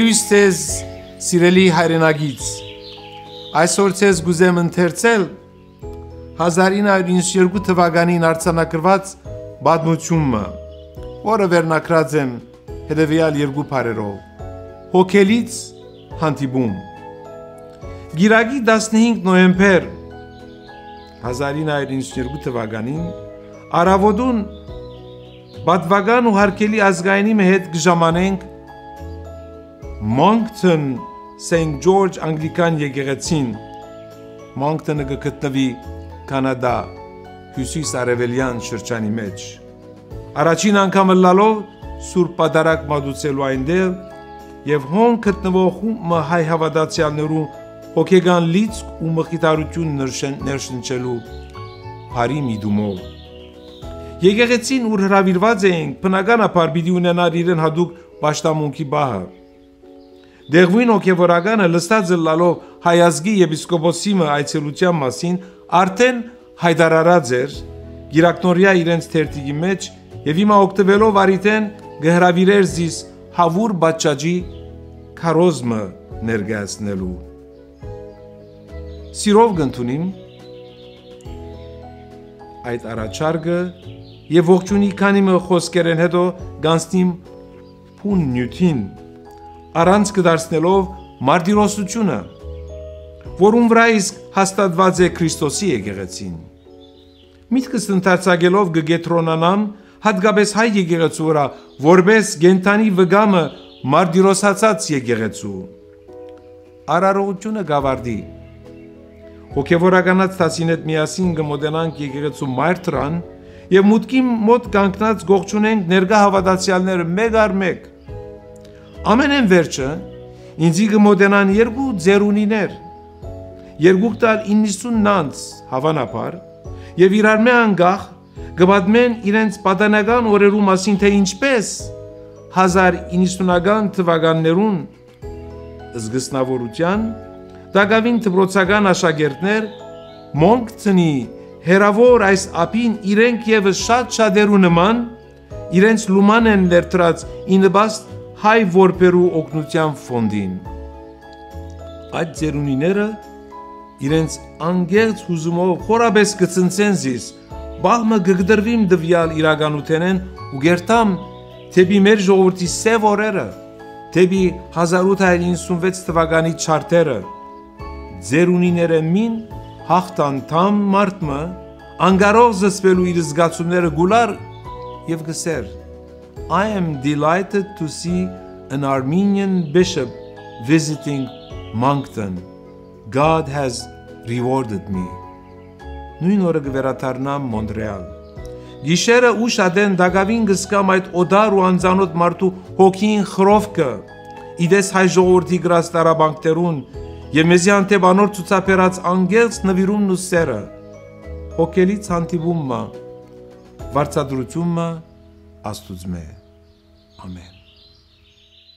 Սիրելույս ձեզ, սիրելի հայրենագից, այսօր ձեզ գուզեմ ընթերցել 1992 թվականին արձանագրված պատմությունը, որը վերնագրած եմ հետևյալ երկու բառերով՝ հոգելից հանդիպում։ Գիրակի 15 նոյեմբեր 1992 թվականին առավոտուն պատվական ու հարկելի ազգայինի հետ կժամանենք Moncton St. George Anglican եկեղեցին, Moncton-ը գտնվի Կանադա հյուսիս-արևելյան շրջանի մեջ։ Առաջին անգամ լալով Սուրբ Պատարագ մատուցելու այնտեղ եւ հոն գտնվող խումբը հայ հավատացյալներու հոգեգան լիցք ու մխիթարություն ներշնչելու բարի միտումով։ Եկեղեցին ուր հրավիրված էինք, բնականաբար պիտի ունենար իրեն հատուկ պաշտամունքի բահը։ Դեղվին հոգևորականը լստած լալով հայազգի եպիսկոպոսիմը այցելության մասին արդեն հայտարարած էր գիրակնորյա իրենց թերթիկի մեջ եւ հիմա օգտվելով արիտեն գհրավիրեր զիս հավուր բաճաճի քարոզմը ներկայացնելու։ Սիրով կընդունիմ այդ առաջարկը եւ ողջունի քանի մը խոսքերեն հետո գանցնիմ փուն նյութին առանց կդարձնելով մարտիրոսությունը, որում վրա իսկ հաստատված է Քրիստոսի եկեղեցին։ Միտքս ընթացագելով կգետրոնանամ հատկապես հայ եկեղեցու վրա, որպես գենտանի վգամը մարտիրոսացած եկեղեցու։ Արարողությունը գավարդի։ Հոգևորականած տասին հետ միասին կմոտենանք եկեղեցու մայրտրան եւ մուտքի մոտ կանգնած գողջունենք ներկա հավատացյալները մեկ առ մեկ։ Ամենեն վերջը ինձի կմոտենան երկու ձերունիներ, երկուք տալ 90 անց հավանաբար եւ իրար մե անգախ կպատմեն իրենց պատանական օրերու մասին, թե ինչպես 1990-ական թվականներուն զգստնավորության դակավին դպրոցական աշակերտներ Մոնկտոնի հերավոր այս ափին իրենք եւս շատ-շատերու նման իրենց լուման են լերտրած ինբաստ հայ որբերու օգնության ֆոնդին։ Այդ ձերունիները իրենց անգերց հուզումով խորաբես կծնցեն զիս, բաղմը կգդրվիմ դվյալ իրականութենեն ու գերտամ թեպի մեր ժողովրդի սև օրերը, թեպի 1896 թվականի չարտերը, ձերունիները մին հաղթանթամ մարդմը անգարող զսպելու իր զգացումները գուլար և գսեր I am delighted to see an Armenian bishop visiting Moncton. God has rewarded me. Նույն օրը կվերադառնամ Մոնտրեալ։ Գիշերը ուշ ադեն դակավին կսկամ այդ օդար ու անծանոթ մարդու հոգին խրովկը, իդես հայ ժողովրդի գրած տարաբանքներուն եւ մեզի հանդեպ անոր ցուցաբերած անգերց նվիրումն ու սերը, հոգելից հանդիպումը, վարձատրությունը Աստուծմե։ Ամեն։